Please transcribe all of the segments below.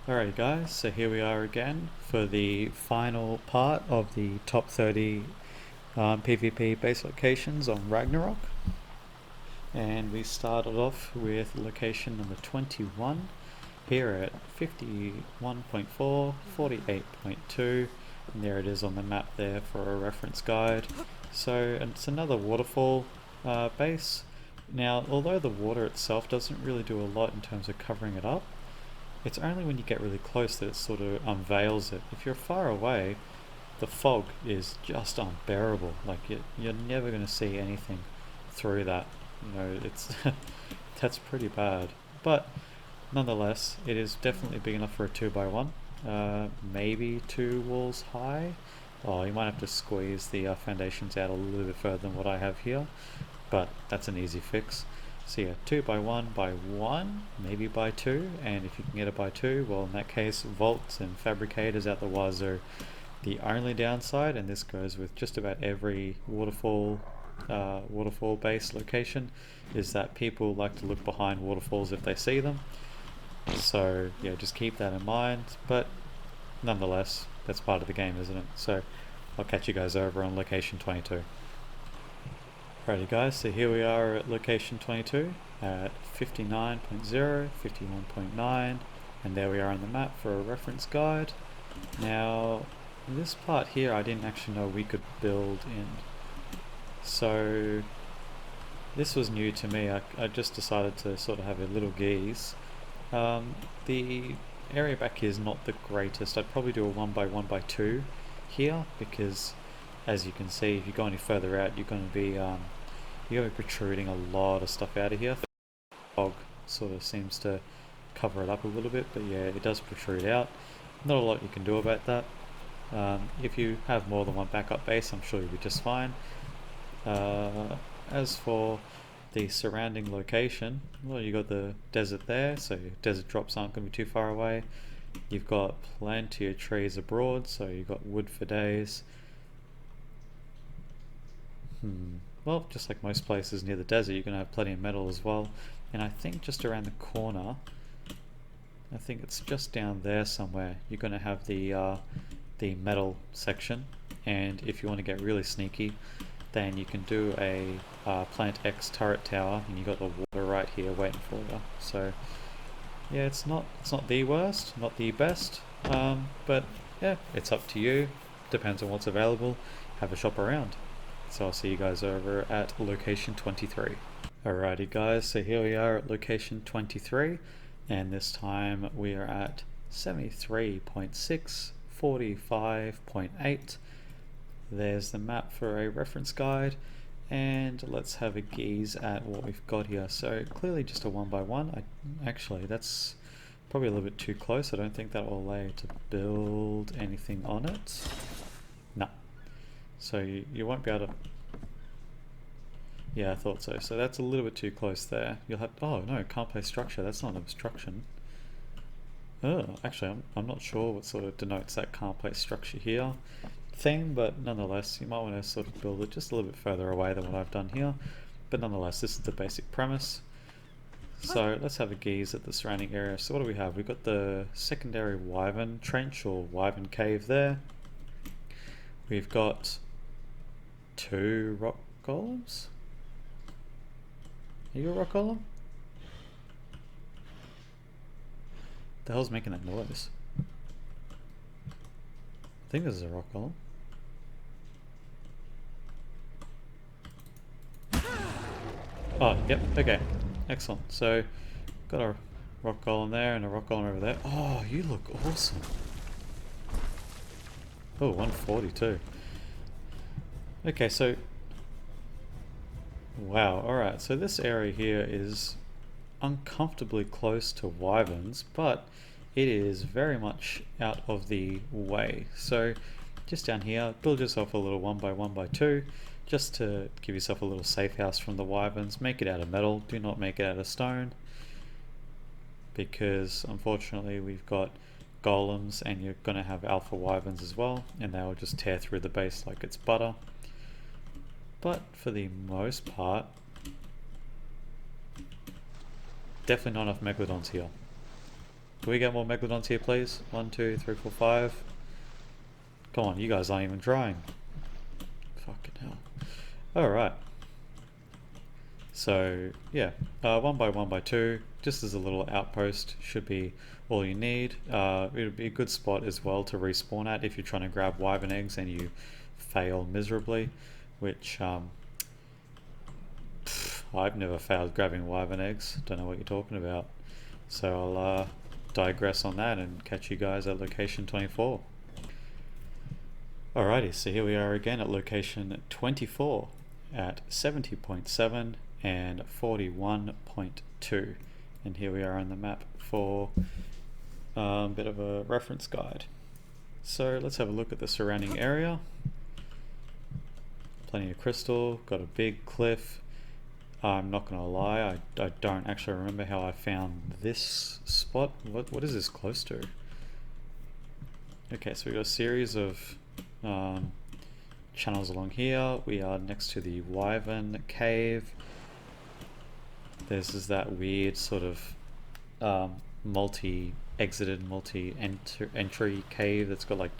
Alrighty guys, so here we are again for the final part of the top 30 PvP base locations on Ragnarok. And we started off with location number 21 here at 51.4, 48.2, and there it is on the map there for a reference guide. So it's another waterfall base. Now, although the water itself doesn't really do a lot in terms of covering it up, it's only when you get really close that it sort of unveils it. If you're far away, the fog is just unbearable. Like you're never going to see anything through that. It's that's pretty bad. But nonetheless, it is definitely big enough for a 2x1. Maybe 2 walls high. Oh, you might have to squeeze the foundations out a little bit further than what I have here, but that's an easy fix. So yeah, 2x1 by 1, maybe by 2, and if you can get it by 2, well in that case vaults and fabricators out the wazoo. The only downside, and this goes with just about every waterfall base location, is that people like to look behind waterfalls if they see them. So yeah, just keep that in mind, but nonetheless, that's part of the game, isn't it? So I'll catch you guys over on location 22. Alrighty guys, so here we are at location 22 at 59.0, 51.9, and there we are on the map for a reference guide. Now, this part here I didn't actually know we could build in. So, this was new to me. I just decided to sort of have a little geese. The area back here is not the greatest. I'd probably do a 1x1 by 2 here because, as you can see, if you go any further out, you're going to be protruding a lot of stuff out of here. The fog sort of seems to cover it up a little bit, but yeah, it does protrude out. Not a lot you can do about that. If you have more than one backup base, I'm sure you'll be just fine. As for the surrounding location, well, you got the desert there, so desert drops aren't going to be too far away. You've got plenty of trees abroad, so you've got wood for days. Well, just like most places near the desert, you're going to have plenty of metal as well. And I think just around the corner, I think it's just down there somewhere, you're going to have the metal section. And if you want to get really sneaky, then you can do a Plant X turret tower, and you got the water right here waiting for you. So yeah, it's not the worst, not the best, but yeah, it's up to you. Depends on what's available. Have a shop around. So I'll see you guys over at location 23. Alrighty guys, so here we are at location 23, and this time we are at 73.6, 45.8. There's the map for a reference guide, and let's have a gaze at what we've got here. So clearly just a 1x1. Actually, that's probably a little bit too close. I don't think that will allow you to build anything on it. No. So you won't be able to... Yeah, I thought so. So that's a little bit too close there. You'll have... Oh no, can't place structure. That's not an obstruction. Oh, actually, I'm not sure what sort of denotes that can't place structure here thing, but nonetheless, you might want to sort of build it just a little bit further away than what I've done here. But nonetheless, this is the basic premise. So let's have a gaze at the surrounding area. So what do we have? We've got the secondary Wyvern Trench or Wyvern Cave there. We've got 2 rock golems. Are you a rock golem? The hell's making that noise? I think this is a rock golem. Oh, yep, okay. Excellent. So, got a rock golem there and a rock golem over there. Oh, you look awesome. Oh, 142. Okay, so... Wow, alright, so this area here is uncomfortably close to wyverns, but it is very much out of the way. So just down here, build yourself a little 1x1 by 2 just to give yourself a little safe house from the wyverns. Make it out of metal, do not make it out of stone, because unfortunately we've got golems and you're going to have alpha wyverns as well, and they will just tear through the base like it's butter. But for the most part, definitely not enough megalodons here. Can we get more megalodons here, please? 1, 2, 3, 4, 5. Come on, you guys aren't even trying. Fucking hell. Alright. So, yeah. 1 by 1 by 2, just as a little outpost, should be all you need. It would be a good spot as well to respawn at if you're trying to grab wyvern eggs and you fail miserably, which I've never failed grabbing wyvern eggs. Don't know what you're talking about. So I'll digress on that and catch you guys at location 24. Alrighty, so here we are again at location 24 at 70.7 and 41.2. And here we are on the map for a bit of a reference guide. So let's have a look at the surrounding area. Plenty of crystal, got a big cliff. I'm not gonna lie, I don't actually remember how I found this spot. What is this close to? Okay, so we've got a series of channels along here. We are next to the wyvern cave. This is that weird sort of multi-exited, multi-entry cave that's got like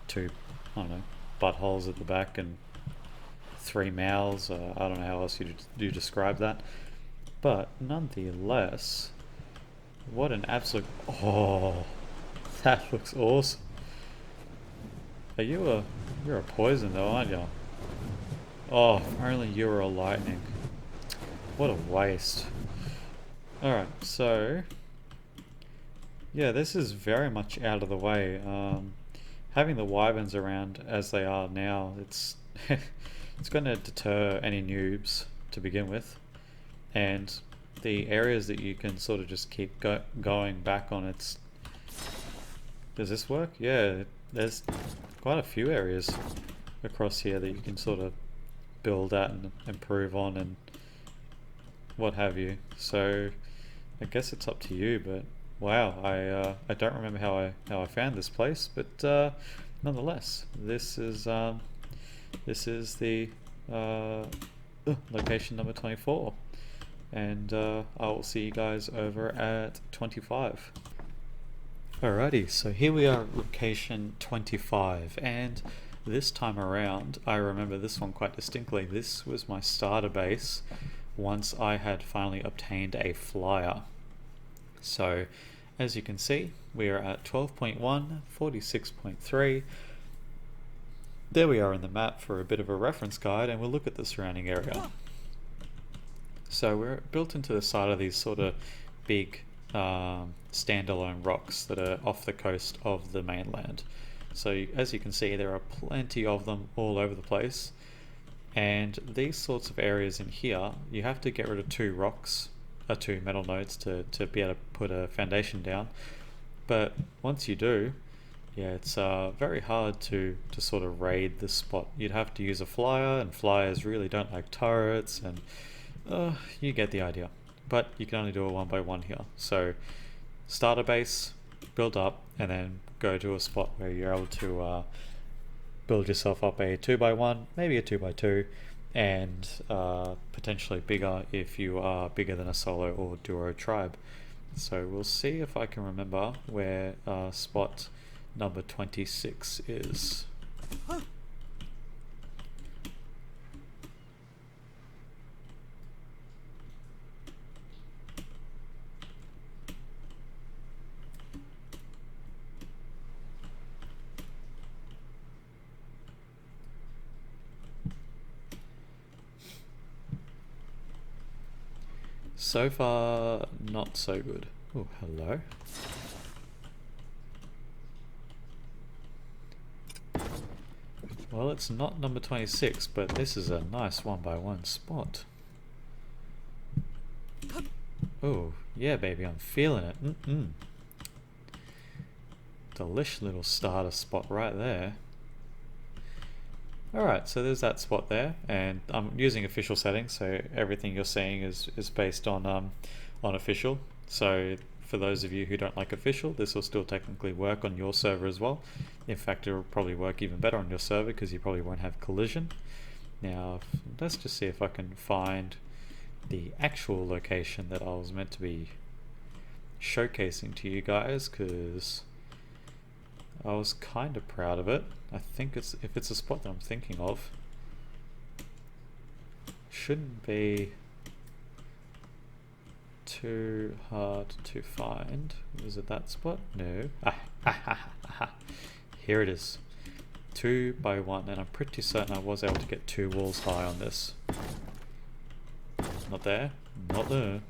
2, I don't know, buttholes at the back and 3 mouths. I don't know how else you describe that, but nonetheless, what an absolute... Oh, that looks awesome. Are you're a poison though, aren't you? Oh, if only you were a lightning. What a waste. Alright, so yeah, this is very much out of the way. Having the wyverns around as they are now, it's it's going to deter any noobs to begin with, and the areas that you can sort of just keep going back on. It's... Does this work? Yeah, there's quite a few areas across here that you can sort of build at and improve on and what have you. So I guess it's up to you, but wow, I don't remember how I found this place, but nonetheless, this is the location number 24, and I will see you guys over at 25. Alrighty, so here we are at location 25, and this time around I remember this one quite distinctly. This was my starter base once I had finally obtained a flyer. So as you can see, we are at 12.1, 46.3. There we are in the map for a bit of a reference guide, and we'll look at the surrounding area. So we're built into the side of these sort of big standalone rocks that are off the coast of the mainland. So as you can see, there are plenty of them all over the place, and these sorts of areas in here, you have to get rid of 2 rocks, 2 metal nodes to be able to put a foundation down. But once you do, yeah, it's very hard to sort of raid this spot. You'd have to use a flyer, and flyers really don't like turrets, and you get the idea. But you can only do a 1 by 1 here. So start a base, build up, and then go to a spot where you're able to build yourself up a 2 by 1, maybe a 2 by 2, and potentially bigger if you are bigger than a solo or duo tribe. So we'll see if I can remember where spot number 26 is. So far, not so good. Oh, hello. Well, it's not number 26, but this is a nice 1 by 1 spot. Oh, yeah, baby, I'm feeling it. Delish little starter spot right there. Alright, so there's that spot there, and I'm using official settings, so everything you're seeing is based on official. So for those of you who don't like official, this will still technically work on your server as well. In fact, it will probably work even better on your server because you probably won't have collision. Now, let's just see if I can find the actual location that I was meant to be showcasing to you guys because I was kind of proud of it. I think if it's a spot that I'm thinking of, shouldn't be too hard to find. Is it that spot? No. Here it is. 2 by 1, and I'm pretty certain I was able to get 2 walls high on this. Not there. Not there.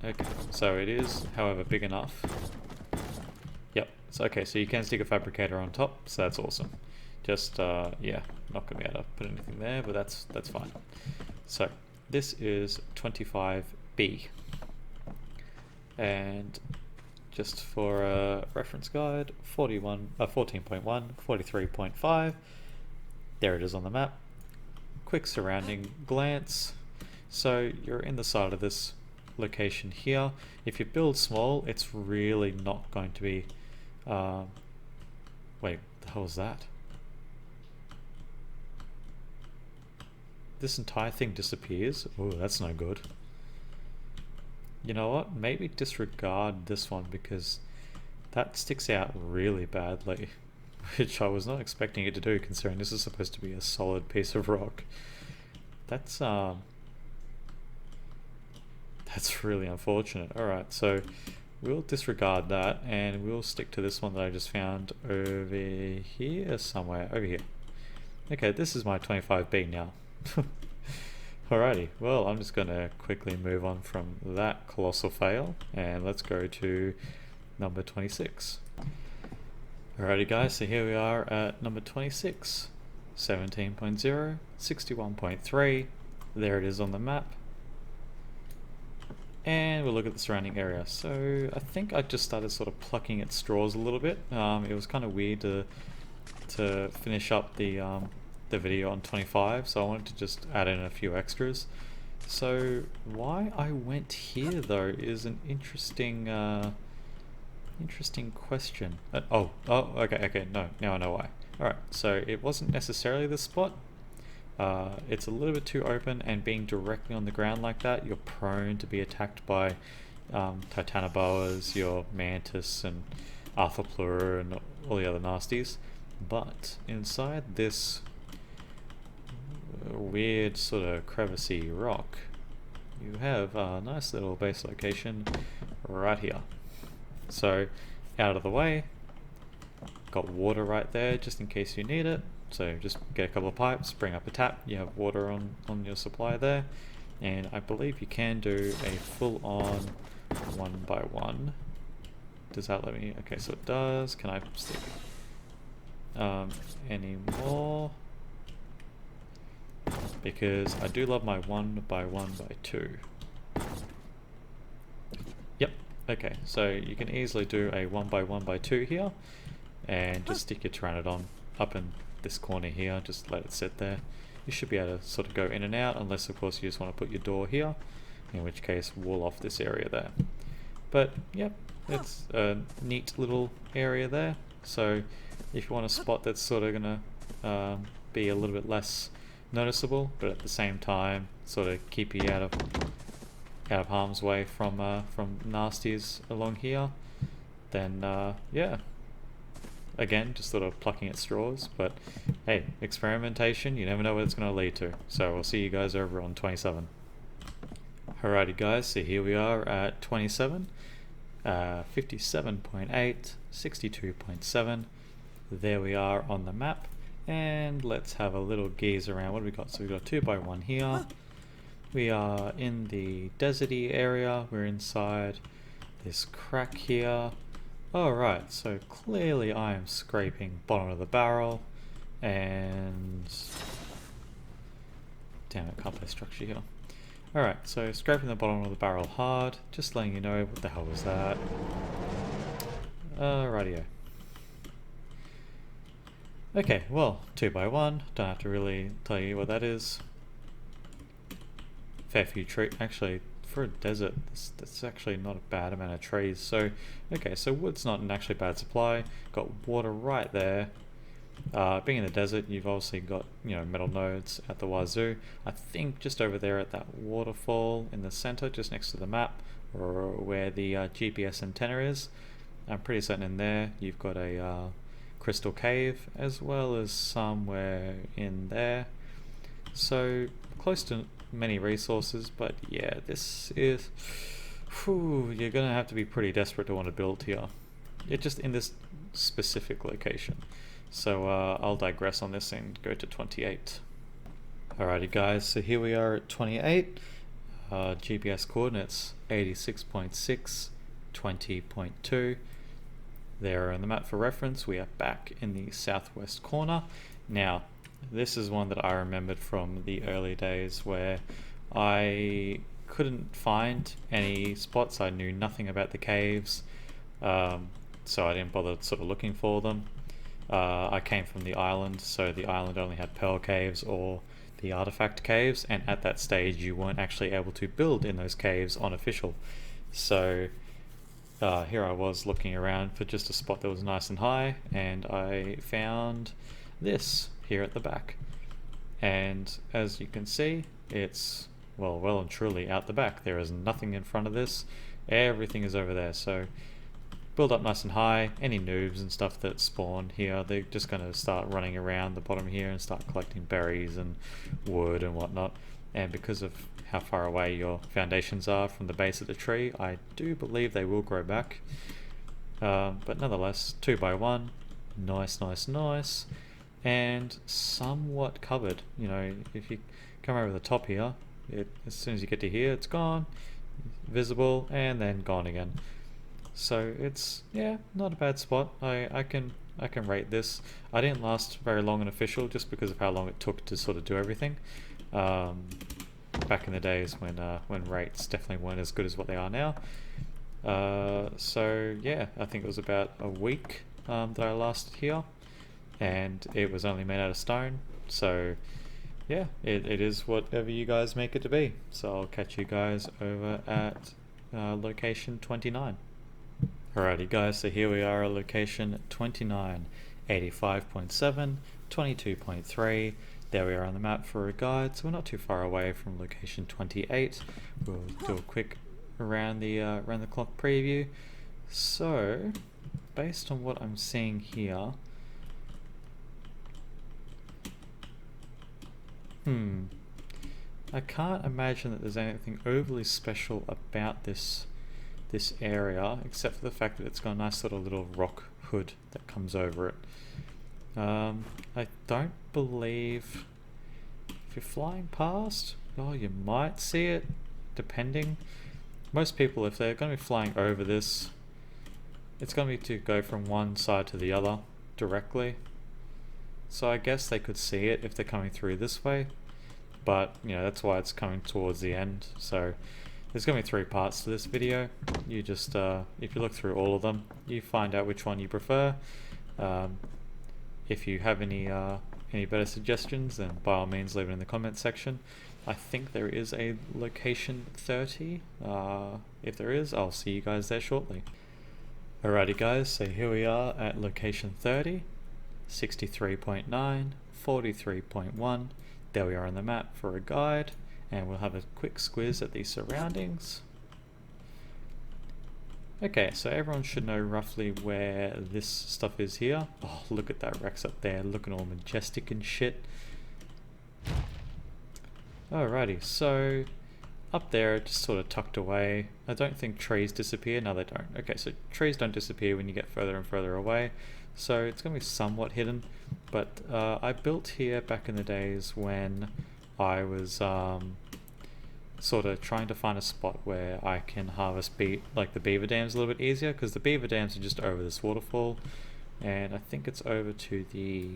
Okay, so it is, however, big enough. Yep. So okay, so you can stick a fabricator on top, so that's awesome. Just yeah, not gonna be able to put anything there, but that's fine. So this is 25B, and just for a reference guide, 14.1, 43.5. There it is on the map. Quick surrounding glance. So you're in the side of this location here. If you build small, it's really not going to be wait, the hell is that? This entire thing disappears. Oh, that's no good. You know what? Maybe disregard this one because that sticks out really badly, which I was not expecting it to do considering this is supposed to be a solid piece of rock. That's really unfortunate. Alright, so we'll disregard that and we'll stick to this one that I just found over here somewhere. Over here. Okay, this is my 25B now. Alrighty, well, I'm just going to quickly move on from that colossal fail and let's go to number 26. Alrighty guys, so here we are at number 26, 17.0, 61.3, there it is on the map. And we'll look at the surrounding area. So I think I just started sort of plucking at straws a little bit. It was kind of weird to finish up the video on 25, so I wanted to just add in a few extras. So why I went here though is an interesting question. Okay, no, now I know why. Alright, so it wasn't necessarily this spot. It's a little bit too open, and being directly on the ground like that, you're prone to be attacked by titanoboas, your mantis and arthropleura and all the other nasties. But inside this weird sort of crevicey rock, you have a nice little base location right here. So out of the way, got water right there just in case you need it. So just get a couple of pipes, bring up a tap, you have water on your supply there. And I believe you can do a full-on 1 by 1. Does that let me? Okay, so it does. Can I stick any more? Because I do love my 1 by 1 by 2. Yep, okay, so you can easily do a 1 by 1 by 2 here and just stick your Pteranodon up in this corner here, just let it sit there. You should be able to sort of go in and out, unless of course you just want to put your door here, in which case wall off this area there. But yep, it's a neat little area there. So if you want a spot that's sort of gonna be a little bit less noticeable, but at the same time sort of keep you out of harm's way from nasties along here, then yeah, again, just sort of plucking at straws, but hey, experimentation, you never know what it's going to lead to. So we'll see you guys over on 27. Alrighty guys, so here we are at 27, 57.8, 62.7, there we are on the map, and let's have a little gaze around. What do we got? So we've got 2 by 1 here, we are in the deserty area, we're inside this crack here. Alright, so clearly I am scraping bottom of the barrel, and damn it, can't play structure here. Alright, so scraping the bottom of the barrel hard, just letting you know what the hell was that. Rightio. Okay, well, 2 by 1, don't have to really tell you what that is. Fair few trees, actually. For a desert, that's actually not a bad amount of trees. So, okay, so wood's not an actually bad supply. Got water right there. Being in the desert, you've obviously got, you know, metal nodes at the wazoo. I think just over there at that waterfall in the center, just next to the map, or where the GPS antenna is, I'm pretty certain in there you've got a crystal cave, as well as somewhere in there. So close to many resources, but yeah, this is... Whew, you're gonna have to be pretty desperate to want to build here. It just in this specific location. So I'll digress on this and go to 28. Alrighty guys, so here we are at 28. GPS coordinates 86.6, 20.2. There on the map for reference. We are back in the southwest corner. Now, this is one that I remembered from the early days where I couldn't find any spots. I knew nothing about the caves, so I didn't bother sort of looking for them. I came from the island, so the island only had pearl caves or the artifact caves, and at that stage you weren't actually able to build in those caves on official. So here I was looking around for just a spot that was nice and high, and I found this here at the back. And as you can see, it's well and truly out the back. There is nothing in front of this. Everything is over there. So build up nice and high. Any noobs and stuff that spawn here, they're just going to start running around the bottom here and start collecting berries and wood and whatnot. And because of how far away your foundations are from the base of the tree, I do believe they will grow back. But nonetheless, 2 by 1, nice, and somewhat covered. You know, if you come over the top here, as soon as you get to here, it's gone, visible, and then gone again. So it's, yeah, not a bad spot. I can rate this. I didn't last very long in official just because of how long it took to sort of do everything. Back in the days when rates definitely weren't as good as what they are now. So yeah, I think it was about a week that I lasted here, and it was only made out of stone. So yeah, it is whatever you guys make it to be. So I'll catch you guys over at location 29. Alrighty guys, so here we are at location 29, 85.7, 22.3. There we are on the map for a guide, so we're not too far away from location 28. We'll do a quick around the clock preview. So, based on what I'm seeing here, I can't imagine that there's anything overly special about this area, except for the fact that it's got a nice sort of little rock hood that comes over it. I don't believe if you're flying past, oh, you might see it, depending. Most people, if they're going to be flying over this, it's going to be to go from one side to the other directly. So I guess they could see it if they're coming through this way, but you know, that's why it's coming towards the end. So there's going to be 3 parts to this video. You just, if you look through all of them, you find out which one you prefer. If you have any better suggestions, then by all means leave it in the comments section. I think there is a location 30. If there is, I'll see you guys there shortly. Alrighty guys, so here we are at location 30, 63.9, 43.1. There we are on the map for a guide, and we'll have a quick squiz at the surroundings. Okay, so everyone should know roughly where this stuff is here. Oh, look at that Rex up there, looking all majestic and shit. Alrighty, so up there, just sort of tucked away. I don't think trees disappear. No, they don't. Okay, so trees don't disappear when you get further and further away. So it's going to be somewhat hidden. But I built here back in the days when I was sort of trying to find a spot where I can harvest the beaver dams a little bit easier, because the beaver dams are just over this waterfall, and I think it's over to the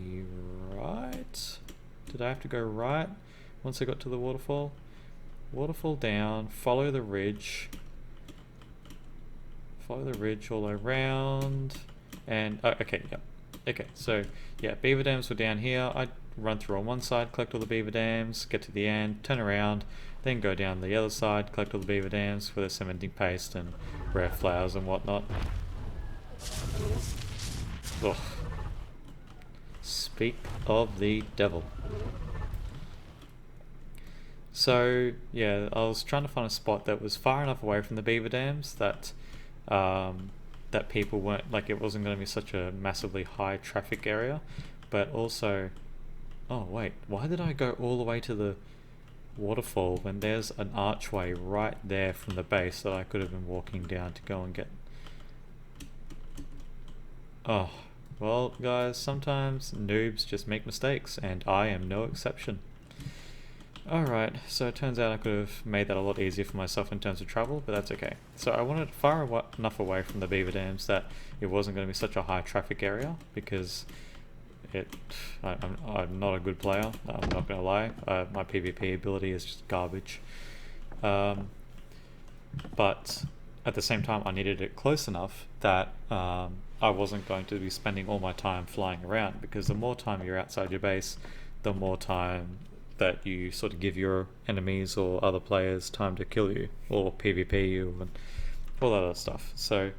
right. Did I have to go right once I got to the waterfall? Waterfall down, follow the ridge all around, and okay, yeah, okay, so yeah, beaver dams were down here. I'd run through on one side, collect all the beaver dams, get to the end, turn around, then go down the other side, collect all the beaver dams for the cementing paste and rare flowers and whatnot. Ugh. speak of the devil. So yeah, I was trying to find a spot that was far enough away from the beaver dams that that people weren't, like, it wasn't going to be such a massively high traffic area, but also, oh wait, why did I go all the way to the waterfall when there's an archway right there from the base that I could have been walking down to go and get? Oh, well guys, sometimes noobs just make mistakes, and I am no exception. Alright, so it turns out I could have made that a lot easier for myself in terms of travel, but that's okay. So I wanted enough away from the beaver dams that it wasn't going to be such a high traffic area, because I'm not a good player, I'm not going to lie. My PvP ability is just garbage. But at the same time I needed it close enough that I wasn't going to be spending all my time flying around, because the more time you're outside your base, the more time that you sort of give your enemies or other players time to kill you or PvP you and all that other stuff. So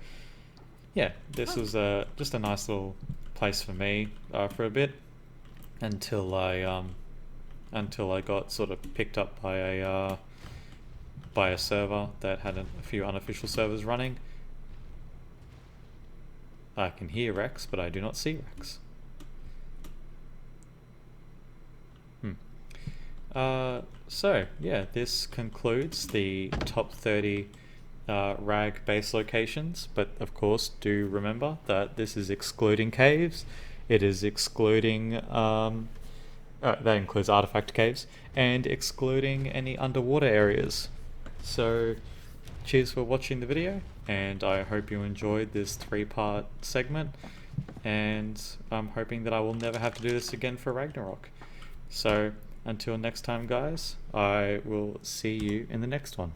yeah, this was just a nice little place for me for a bit until I got sort of picked up by a server that had a few unofficial servers running. I can hear Rex, but I do not see Rex. So yeah, this concludes the top 30 RAG base locations, but of course do remember that this is excluding caves. It is excluding that includes artifact caves, and excluding any underwater areas. So cheers for watching the video, and I hope you enjoyed this 3-part segment, and I'm hoping that I will never have to do this again for Ragnarok. So until next time guys, I will see you in the next one.